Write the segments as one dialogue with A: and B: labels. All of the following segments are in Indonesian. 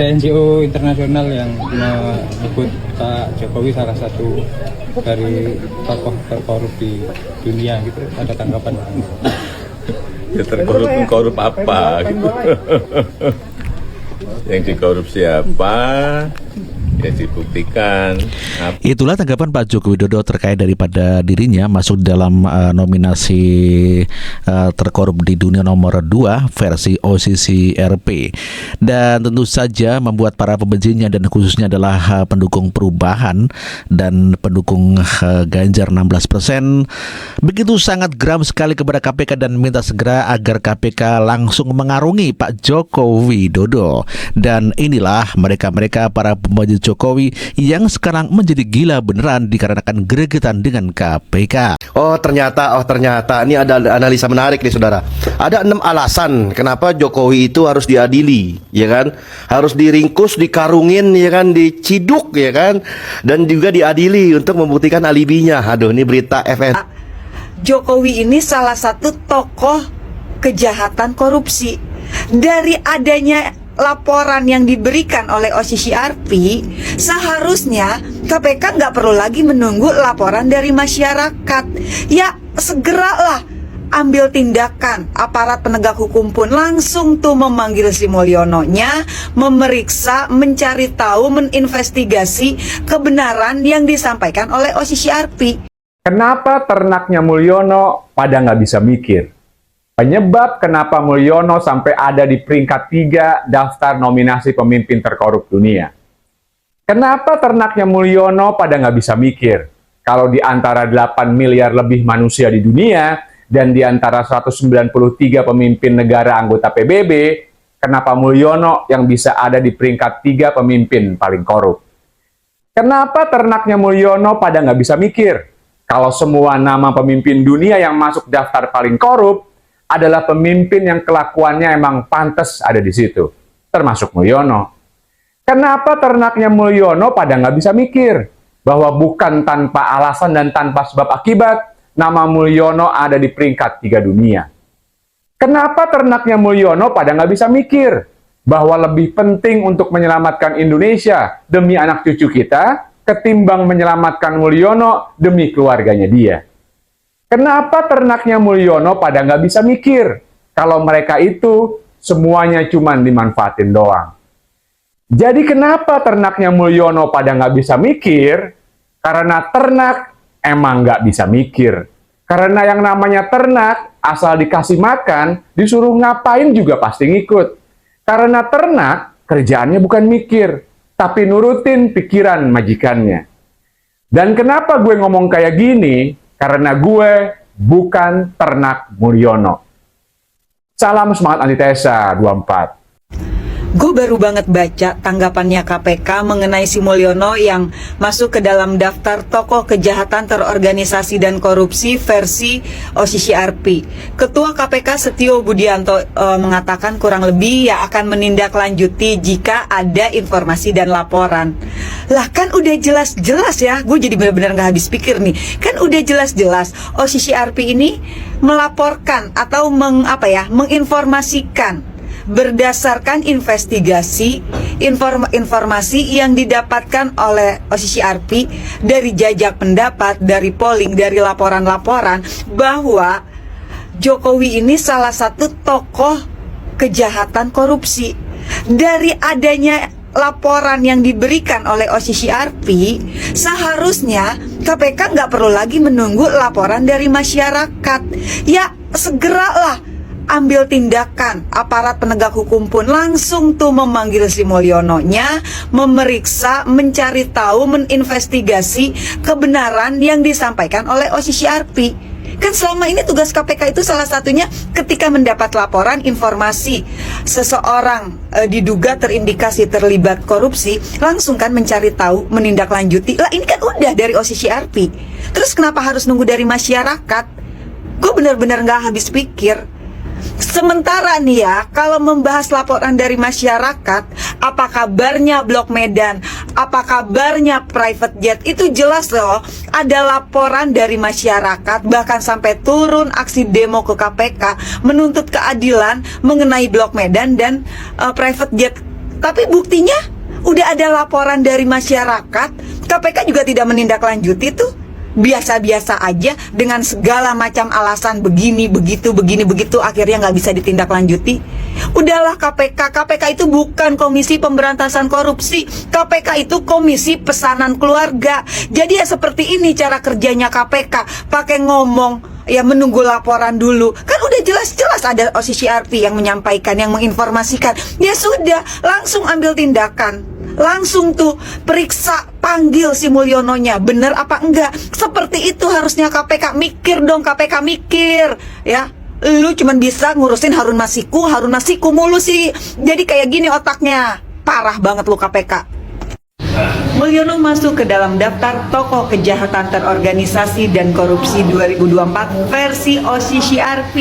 A: ada NGO internasional yang menyebut Pak Jokowi salah satu dari tokoh terkorup di dunia gitu. Ada tanggapan?
B: Ya terkorup apa gitu. Yang dikorup siapa? Ya dibuktikan.
C: Itulah tanggapan Pak Joko Widodo terkait daripada dirinya masuk dalam nominasi terkorup di dunia nomor 2 versi OCC RP. Dan tentu saja membuat para pembencinya dan khususnya adalah pendukung perubahan dan pendukung Ganjar 16% begitu sangat geram sekali kepada KPK dan minta segera agar KPK langsung mengarungi Pak Joko Widodo. Dan inilah mereka-mereka para pembenci Jokowi yang sekarang menjadi gila beneran dikarenakan gregetan dengan KPK.
D: Oh ternyata ini ada analisa menarik nih saudara. Ada 6 alasan kenapa Jokowi itu harus diadili, ya kan? Harus diringkus, dikarungin, ya kan? Diciduk, ya kan? Dan juga diadili untuk membuktikan alibinya. Aduh, ini berita FN.
E: Jokowi ini salah satu tokoh kejahatan korupsi. Dari adanya laporan yang diberikan oleh OCCRP, seharusnya KPK nggak perlu lagi menunggu laporan dari masyarakat. Ya segeralah ambil tindakan. Aparat penegak hukum pun langsung tuh memanggil Sri Mulyono-nya, memeriksa, mencari tahu, meninvestigasi kebenaran yang disampaikan oleh OCCRP.
F: Kenapa ternaknya Mulyono pada nggak bisa mikir? Penyebab kenapa Mulyono sampai ada di peringkat 3 daftar nominasi pemimpin terkorup dunia. Kenapa ternaknya Mulyono pada nggak bisa mikir? Kalau di antara 8 miliar lebih manusia di dunia dan di antara 193 pemimpin negara anggota PBB, kenapa Mulyono yang bisa ada di peringkat 3 pemimpin paling korup? Kenapa ternaknya Mulyono pada nggak bisa mikir? Kalau semua nama pemimpin dunia yang masuk daftar paling korup adalah pemimpin yang kelakuannya emang pantas ada di situ, termasuk Mulyono. Kenapa ternaknya Mulyono pada nggak bisa mikir bahwa bukan tanpa alasan dan tanpa sebab akibat nama Mulyono ada di peringkat 3 dunia? Kenapa ternaknya Mulyono pada nggak bisa mikir bahwa lebih penting untuk menyelamatkan Indonesia demi anak cucu kita ketimbang menyelamatkan Mulyono demi keluarganya dia? Kenapa ternaknya Mulyono pada nggak bisa mikir kalau mereka itu semuanya cuma dimanfaatin doang? Jadi kenapa ternaknya Mulyono pada nggak bisa mikir? Karena ternak emang nggak bisa mikir. Karena yang namanya ternak asal dikasih makan, disuruh ngapain juga pasti ngikut. Karena ternak kerjaannya bukan mikir, tapi nurutin pikiran majikannya. Dan kenapa gue ngomong kayak gini? Karena gue bukan ternak Mulyono. Salam semangat antitesa 24.
E: Gue baru banget baca tanggapannya KPK mengenai Sri Mulyono yang masuk ke dalam daftar tokoh kejahatan terorganisasi dan korupsi versi OCCRP. Ketua KPK Setio Budianto mengatakan kurang lebih ya akan menindaklanjuti jika ada informasi dan laporan. Lah kan udah jelas-jelas ya, gue jadi benar-benar gak habis pikir nih. Kan udah jelas-jelas OCCRP ini melaporkan atau menginformasikan berdasarkan investigasi informasi yang didapatkan oleh OCCRP dari jajak pendapat, dari polling, dari laporan-laporan bahwa Jokowi ini salah satu tokoh kejahatan korupsi. Dari adanya laporan yang diberikan oleh OCCRP, seharusnya KPK nggak perlu lagi menunggu laporan dari masyarakat. Ya segeralah ambil tindakan. Aparat penegak hukum pun langsung tuh memanggil Sri Mulyono-nya, memeriksa, mencari tahu, meninvestigasi kebenaran yang disampaikan oleh OCCRP. Kan selama ini tugas KPK itu salah satunya ketika mendapat laporan informasi seseorang diduga terindikasi terlibat korupsi, langsung kan mencari tahu, menindaklanjuti. Lah ini kan udah dari OCCRP. Terus kenapa harus nunggu dari masyarakat? Gue benar-benar gak habis pikir. Sementara nih ya, kalau membahas laporan dari masyarakat, apa kabarnya Blok Medan, apa kabarnya private jet, itu jelas loh ada laporan dari masyarakat, bahkan sampai turun aksi demo ke KPK menuntut keadilan mengenai Blok Medan dan private jet Tapi buktinya udah ada laporan dari masyarakat, KPK juga tidak menindaklanjuti tuh. Biasa-biasa aja dengan segala macam alasan begini, begitu, akhirnya nggak bisa ditindaklanjuti. Udahlah KPK itu bukan Komisi Pemberantasan Korupsi. KPK itu Komisi Pesanan Keluarga. Jadi ya seperti ini cara kerjanya KPK, pakai ngomong, ya menunggu laporan dulu. Kan udah jelas-jelas ada OCCRP yang menyampaikan, yang menginformasikan. Ya sudah, langsung ambil tindakan. Langsung tuh periksa, panggil si Mulyononya, bener apa enggak. Seperti itu harusnya KPK. Mikir dong KPK, mikir ya. Lu cuman bisa ngurusin Harun Masiku mulu sih. Jadi kayak gini otaknya. Parah banget lu KPK. Mulyono masuk ke dalam daftar tokoh kejahatan terorganisasi dan korupsi 2024 versi OCCRP.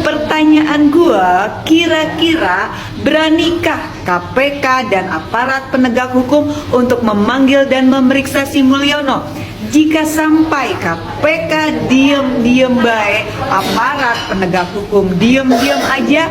E: Pertanyaan gua, kira-kira beranikah KPK dan aparat penegak hukum untuk memanggil dan memeriksa si Mulyono? Jika sampai KPK diem baik, aparat penegak hukum diem aja,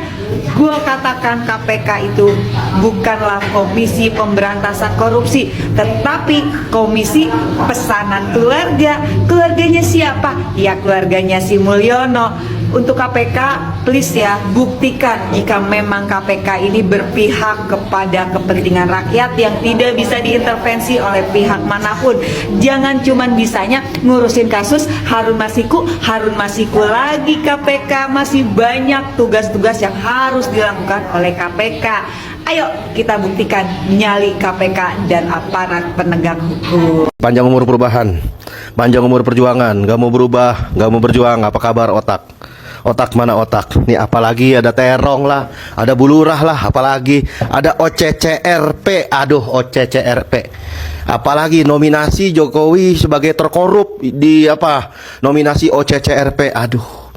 E: gue katakan KPK itu bukanlah Komisi Pemberantasan Korupsi, tetapi Komisi Pesanan Keluarga. Keluarganya siapa? Ya keluarganya si Mulyono. Untuk KPK, please ya, buktikan jika memang KPK ini berpihak kepada kepentingan rakyat yang tidak bisa diintervensi oleh pihak manapun. Jangan cuman bisanya ngurusin kasus Harun Masiku lagi. KPK masih banyak tugas-tugas yang harus dilakukan oleh KPK. Ayo kita buktikan nyali KPK dan aparat penegak hukum.
D: Panjang umur perubahan, panjang umur perjuangan, gak mau berubah, gak mau berjuang. Apa kabar otak? Otak mana otak? Nih apalagi ada terong lah, ada bulurah lah, apalagi ada OCCRP. Aduh, OCCRP. Apalagi nominasi Jokowi sebagai terkorup di nominasi OCCRP. Aduh.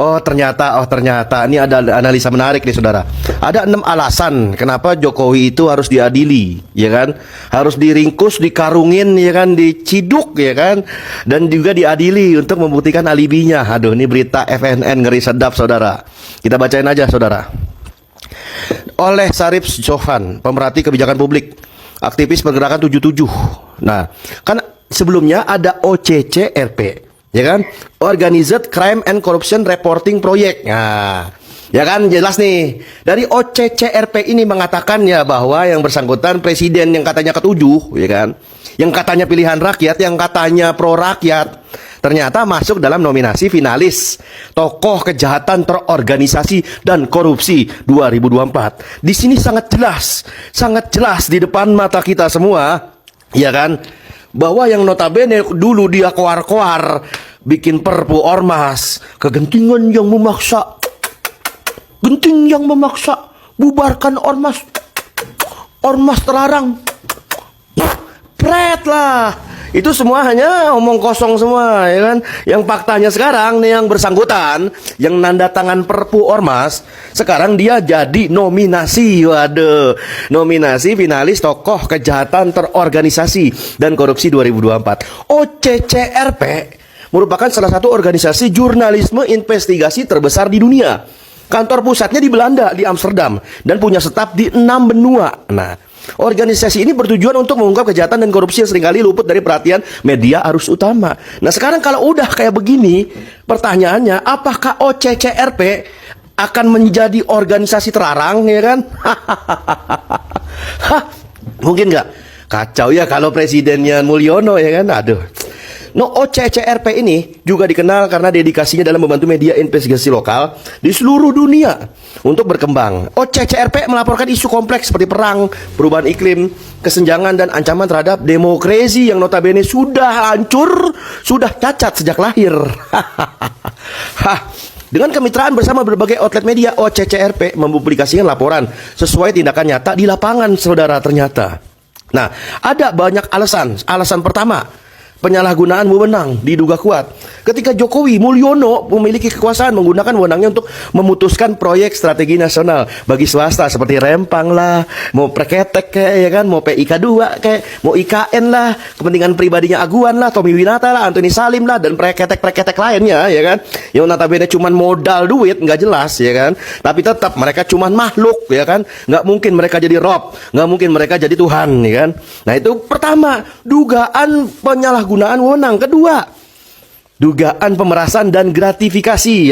D: Oh ternyata ini ada analisa menarik nih saudara. Ada 6 alasan kenapa Jokowi itu harus diadili, ya kan? Harus diringkus, dikarungin, ya kan? Diciduk, ya kan? Dan juga diadili untuk membuktikan alibinya. Aduh, ini berita FNN ngeri sedap saudara. Kita bacain aja saudara. Oleh Sarip Jovan, pemerhati kebijakan publik, aktivis pergerakan 77. Nah, kan sebelumnya ada OCCRP, ya kan? Organized Crime and Corruption Reporting Project. Nah, ya kan jelas nih. Dari OCCRP ini mengatakan ya bahwa yang bersangkutan presiden yang katanya ketujuh, ya kan? Yang katanya pilihan rakyat, yang katanya pro rakyat, ternyata masuk dalam nominasi finalis tokoh kejahatan terorganisasi dan korupsi 2024. Di sini sangat jelas di depan mata kita semua, ya kan? Bahwa yang notabene dulu dia koar-koar bikin perpu ormas, kegentingan yang memaksa, bubarkan ormas terlarang, pret lah. Itu semua hanya omong kosong semua, ya kan? Yang faktanya sekarang nih yang bersangkutan, yang nanda tangan perpu ormas, sekarang dia jadi nominasi, nominasi finalis tokoh kejahatan terorganisasi dan korupsi 2024. OCCRP merupakan salah satu organisasi jurnalisme investigasi terbesar di dunia. Kantor pusatnya di Belanda, di Amsterdam, dan punya staf di 6 benua. Nah, organisasi ini bertujuan untuk mengungkap kejahatan dan korupsi yang seringkali luput dari perhatian media arus utama. Nah sekarang kalau udah kayak begini, pertanyaannya apakah OCCRP akan menjadi organisasi terlarang, ya kan? Mungkin nggak? Kacau ya kalau presidennya Mulyono, ya kan? Aduh. No, OCCRP ini juga dikenal karena dedikasinya dalam membantu media investigasi lokal di seluruh dunia untuk berkembang. OCCRP melaporkan isu kompleks seperti perang, perubahan iklim, kesenjangan, dan ancaman terhadap demokrasi yang notabene sudah hancur, sudah cacat sejak lahir. Dengan kemitraan bersama berbagai outlet media, OCCRP mempublikasikan laporan sesuai tindakan nyata di lapangan, saudara, ternyata. Nah, ada banyak alasan. Alasan pertama, penyalahgunaan wewenang diduga kuat. Ketika Jokowi Mulyono memiliki kekuasaan menggunakan wewenangnya untuk memutuskan proyek strategi nasional bagi swasta seperti Rempang lah, mau Preketek kayak ya kan, mau PIK 2 kayak, mau IKN lah, kepentingan pribadinya Aguan lah, Tommy Winata lah, Antoni Salim lah, dan preketek lainnya ya kan, yang notabene cuman modal duit nggak jelas ya kan, tapi tetap mereka cuman makhluk ya kan, nggak mungkin mereka jadi Rob, nggak mungkin mereka jadi Tuhan ya kan. Nah itu pertama, dugaan penyalahgunaan wewenang. Kedua, dugaan pemerasan dan gratifikasi.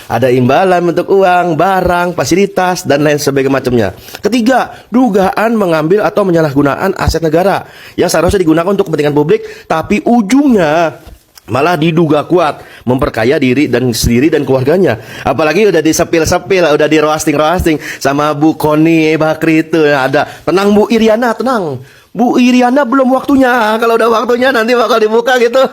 D: Ada imbalan bentuk uang, barang, fasilitas, dan lain sebagainya macamnya. Ketiga, dugaan mengambil atau menyalahgunaan aset negara yang seharusnya digunakan untuk kepentingan publik, tapi ujungnya malah diduga kuat memperkaya diri sendiri dan keluarganya. Apalagi udah disepil-sepil, udah di roasting sama Bu Koni Bakri itu. Ada, tenang Bu Iriana, tenang Bu Iriana, belum waktunya. Kalau udah waktunya nanti bakal dibuka gitu.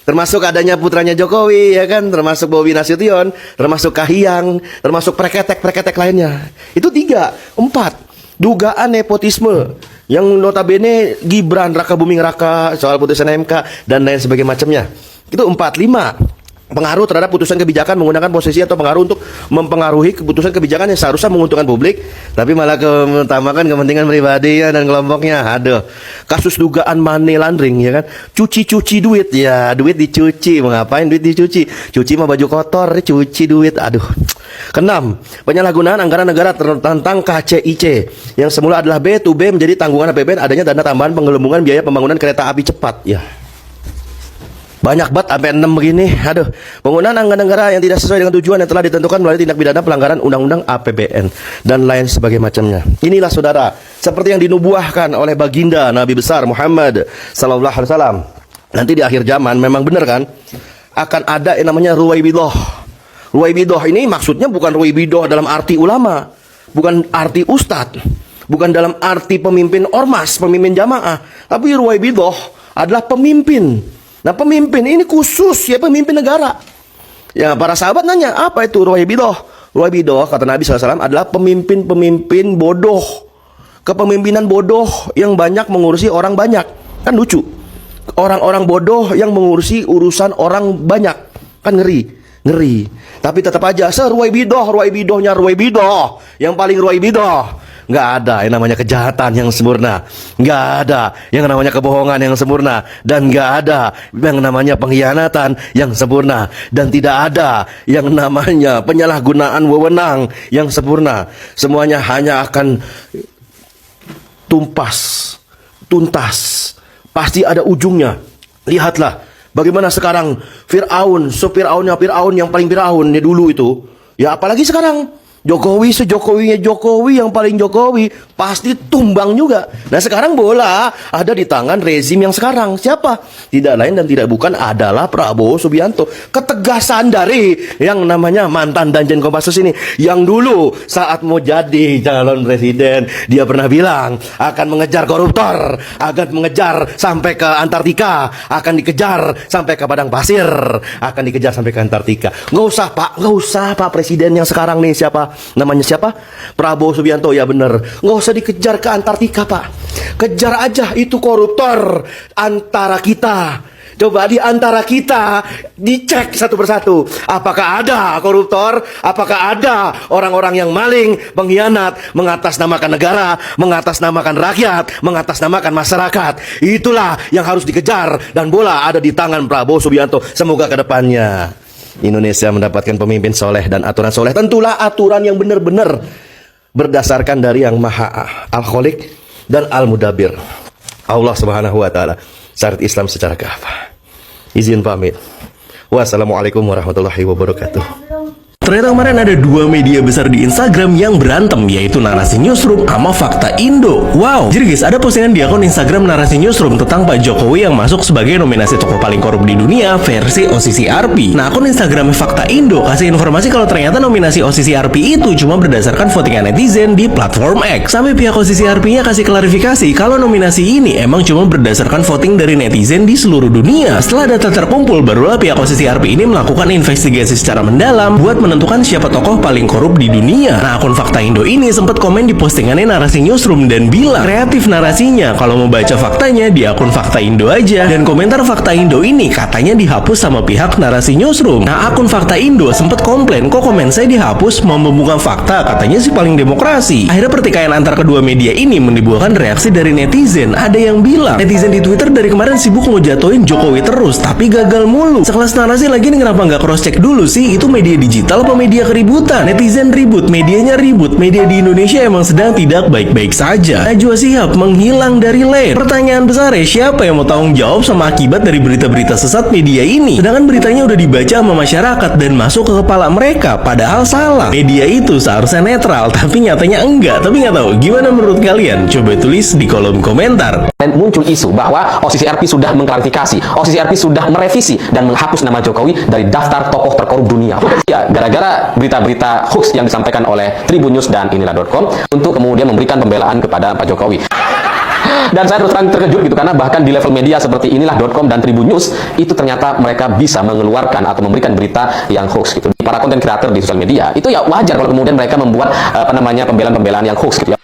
D: Termasuk adanya putranya Jokowi ya kan, termasuk Bobi Nasution, termasuk Kahiyang, termasuk preketek lainnya. Itu 3. 4, dugaan nepotisme yang notabene Gibran Raka Buming Raka soal putusan MK dan lain sebagainya macamnya. Itu 4. 5, pengaruh terhadap putusan kebijakan menggunakan posisi atau pengaruh untuk mempengaruhi keputusan kebijakan yang seharusnya menguntungkan publik, tapi malah mengutamakan kepentingan pribadi dan kelompoknya. Kasus dugaan money laundering ya kan, cuci duit ya, duit dicuci, mau ngapain duit dicuci? Cuci mah baju kotor, cuci duit. Keenam, penyalahgunaan anggaran negara tentang KCIC yang semula adalah B2B menjadi tanggungan APBN, adanya dana tambahan penggelembungan biaya pembangunan kereta api cepat ya. Banyak banget sampai 6 begini. Penggunaan anggaran negara yang tidak sesuai dengan tujuan yang telah ditentukan melalui tindak pidana pelanggaran undang-undang APBN dan lain sebagainya macamnya. Inilah saudara, seperti yang dinubuahkan oleh baginda Nabi besar Muhammad sallallahu alaihi wasallam. Nanti di akhir zaman memang benar kan, akan ada yang namanya Ruwaibidoh. Ruwaibidoh ini maksudnya bukan Ruwaibidoh dalam arti ulama, bukan arti ustadz, bukan dalam arti pemimpin ormas, pemimpin jamaah, tapi Ruwaibidoh adalah pemimpin. Nah pemimpin ini khusus ya, pemimpin negara. Ya para sahabat nanya, apa itu Ruwaibidoh? Ruwaibidoh kata Nabi SAW adalah pemimpin-pemimpin bodoh. Kepemimpinan bodoh yang banyak mengurusi orang banyak. Kan lucu. Orang-orang bodoh yang mengurusi urusan orang banyak. Kan ngeri. Tapi tetap aja Ruwaibidohnya Ruwaibidoh, yang paling Ruwaibidoh. Nggak ada yang namanya kejahatan yang sempurna, nggak ada yang namanya kebohongan yang sempurna, dan nggak ada yang namanya pengkhianatan yang sempurna, dan tidak ada yang namanya penyalahgunaan wewenang yang sempurna. Semuanya hanya akan tuntas, pasti ada ujungnya. Lihatlah bagaimana sekarang Fir'aun yang paling Fir'aun dulu itu, ya apalagi sekarang Jokowi Jokowi yang paling Jokowi pasti tumbang juga. Nah sekarang bola ada di tangan rezim yang sekarang. Siapa? Tidak lain dan tidak bukan adalah Prabowo Subianto. Ketegasan dari yang namanya mantan Danjen Kopassus ini, yang dulu saat mau jadi calon presiden dia pernah bilang akan mengejar koruptor, akan mengejar sampai ke Antartika, akan dikejar sampai ke padang pasir, akan dikejar sampai ke Antartika. Nggak usah Pak Presiden yang sekarang nih, siapa? Namanya siapa? Prabowo Subianto, ya bener. Nggak usah dikejar ke Antartika Pak, kejar aja itu koruptor antara kita. Coba di antara kita dicek satu persatu, apakah ada koruptor, apakah ada orang-orang yang maling, pengkhianat, mengatasnamakan negara, mengatasnamakan rakyat, mengatasnamakan masyarakat. Itulah yang harus dikejar, dan bola ada di tangan Prabowo Subianto. Semoga ke depannya Indonesia mendapatkan pemimpin soleh dan aturan soleh. Tentulah aturan yang benar-benar berdasarkan dari yang Maha Al-Khaliq dan Al-Mudabbir, Allah Subhanahu wa Ta'ala, syariat Islam secara kafah. Izin pamit. Wassalamualaikum warahmatullahi wabarakatuh.
G: Ternyata kemarin ada 2 media besar di Instagram yang berantem, yaitu Narasi Newsroom sama Fakta Indo. Wow, jadi guys, ada postingan di akun Instagram Narasi Newsroom tentang Pak Jokowi yang masuk sebagai nominasi tokoh paling korup di dunia versi OCCRP. Nah, akun Instagram Fakta Indo kasih informasi kalau ternyata nominasi OCCRP itu cuma berdasarkan votingan netizen di platform X. Sampai pihak OCCRP-nya kasih klarifikasi kalau nominasi ini emang cuma berdasarkan voting dari netizen di seluruh dunia. Setelah data terkumpul, barulah pihak OCCRP ini melakukan investigasi secara mendalam buat menentukan siapa tokoh paling korup di dunia. Nah, akun Fakta Indo ini sempat komen di postingannya Narasi Newsroom dan bilang kreatif narasinya, kalau mau baca faktanya di akun Fakta Indo aja. Dan komentar Fakta Indo ini katanya dihapus sama pihak Narasi Newsroom. Nah, akun Fakta Indo sempat komplain, kok komen saya dihapus, mau membuka fakta, katanya sih paling demokrasi. Akhirnya pertikaian antar kedua media ini menimbulkan reaksi dari netizen. Ada yang bilang, netizen di Twitter dari kemarin sibuk mau jatuhin Jokowi terus, tapi gagal mulu. Sekelas Narasi lagi nih, kenapa nggak cross check dulu sih? Itu media digital apa media keributan? Netizen ribut, medianya ribut. Media di Indonesia emang sedang tidak baik-baik saja. Najwa Shihab menghilang dari layar. Pertanyaan besar, siapa yang mau tanggung jawab sama akibat dari berita-berita sesat media ini? Sedangkan beritanya udah dibaca sama masyarakat dan masuk ke kepala mereka, padahal salah. Media itu seharusnya netral, tapi nyatanya enggak. Tapi nggak tahu, gimana menurut kalian? Coba tulis di kolom komentar.
H: Dan muncul isu bahwa OSIS RP sudah mengklarifikasi, OSIS RP sudah merevisi dan menghapus nama Jokowi dari daftar tokoh terkorup dunia. Ya, gara-gara berita-berita hoax yang disampaikan oleh Tribun News dan inilah.com untuk kemudian memberikan pembelaan kepada Pak Jokowi. Dan saya terus terang terkejut gitu, karena bahkan di level media seperti inilah.com dan Tribun News itu ternyata mereka bisa mengeluarkan atau memberikan berita yang hoax gitu. Para konten kreator di sosial media itu ya wajar kalau kemudian mereka membuat pembelaan-pembelaan yang hoax gitu ya.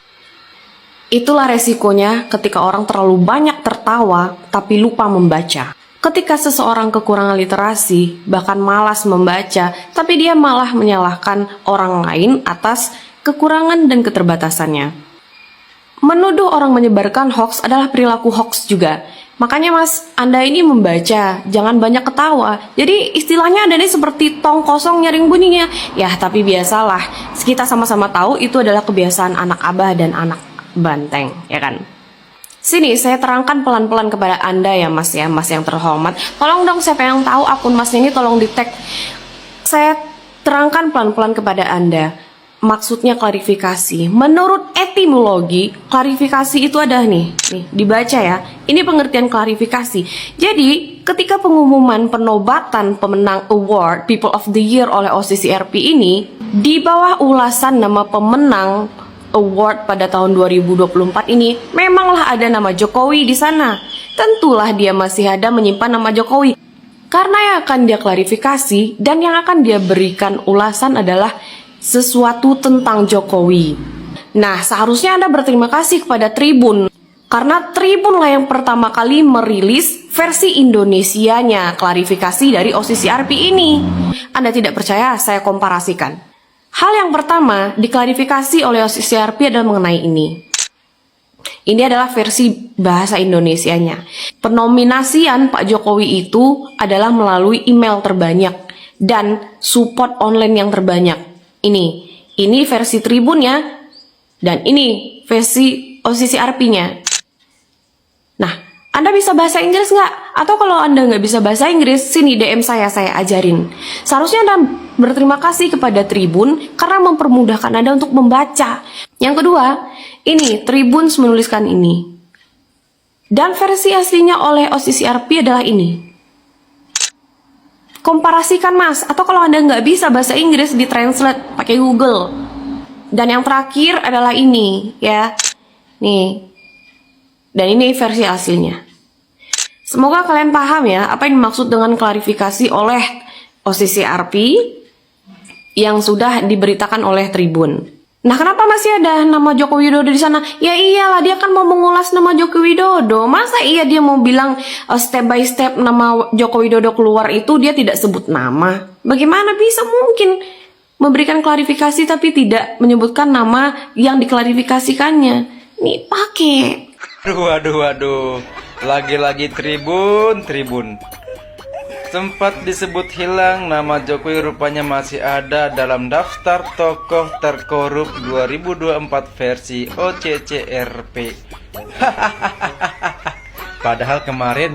I: Itulah resikonya ketika orang terlalu banyak tertawa tapi lupa membaca. Ketika seseorang kekurangan literasi, bahkan malas membaca, tapi dia malah menyalahkan orang lain atas kekurangan dan keterbatasannya. Menuduh orang menyebarkan hoax adalah perilaku hoax juga. Makanya Mas, Anda ini membaca, jangan banyak ketawa. Jadi istilahnya Anda ini seperti tong kosong nyaring bunyinya. Ya, tapi biasalah, kita sama-sama tahu itu adalah kebiasaan anak abah dan anak banteng, ya kan? Sini, saya terangkan pelan-pelan kepada Anda ya Mas yang terhormat. Tolong dong, siapa yang tahu akun Masnya ini tolong di-tag. Saya terangkan pelan-pelan kepada Anda. Maksudnya klarifikasi. Menurut etimologi, klarifikasi itu ada nih dibaca ya. Ini pengertian klarifikasi. Jadi, ketika pengumuman penobatan pemenang award People of the Year oleh OSIS RP ini, di bawah ulasan nama pemenang award pada tahun 2024 ini, memanglah ada nama Jokowi di sana. Tentulah dia masih ada menyimpan nama Jokowi. Karena yang akan dia klarifikasi dan yang akan dia berikan ulasan adalah sesuatu tentang Jokowi. Nah, seharusnya Anda berterima kasih kepada Tribun, karena Tribun lah yang pertama kali merilis versi Indonesianya klarifikasi dari OSIS RP ini. Anda tidak percaya? Saya komparasikan. Hal yang pertama diklarifikasi oleh OSIS RP adalah mengenai ini. Ini adalah versi bahasa Indonesianya. Penominasian Pak Jokowi itu adalah melalui email terbanyak dan support online yang terbanyak. Ini versi Tribunnya dan ini versi OSIS RP-nya. Nah, Anda bisa bahasa Inggris nggak? Atau kalau Anda nggak bisa bahasa Inggris, sini DM saya ajarin. Seharusnya Anda berterima kasih kepada Tribun karena mempermudahkan Anda untuk membaca. Yang kedua, ini Tribun menuliskan ini. Dan versi aslinya oleh OSIS RP adalah ini. Komparasikan Mas, atau kalau Anda nggak bisa bahasa Inggris, ditranslate pakai Google. Dan yang terakhir adalah ini, ya. Nih. Dan ini versi aslinya. Semoga kalian paham ya, apa yang dimaksud dengan klarifikasi oleh OSIS RP yang sudah diberitakan oleh Tribun. Nah, kenapa masih ada nama Joko Widodo di sana? Ya iyalah, dia kan mau mengulas nama Joko Widodo. Masa iya dia mau bilang step by step nama Joko Widodo keluar itu dia tidak sebut nama? Bagaimana bisa mungkin memberikan klarifikasi tapi tidak menyebutkan nama yang diklarifikasikannya? Nih pakai.
J: Aduh. Lagi-lagi Tribun. Sempat disebut hilang, nama Jokowi rupanya masih ada dalam daftar tokoh terkorup 2024 versi OCCRP. Padahal kemarin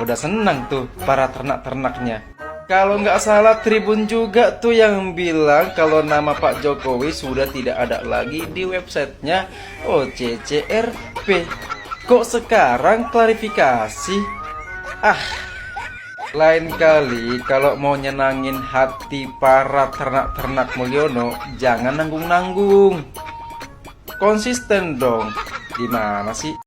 J: udah senang tuh para ternak-ternaknya. Kalau nggak salah Tribun juga tuh yang bilang kalau nama Pak Jokowi sudah tidak ada lagi di websitenya OCCRP. Kok sekarang klarifikasi? Lain kali kalau mau nyenangin hati para ternak-ternak Mulyono, jangan nanggung-nanggung. Konsisten dong. Gimana sih?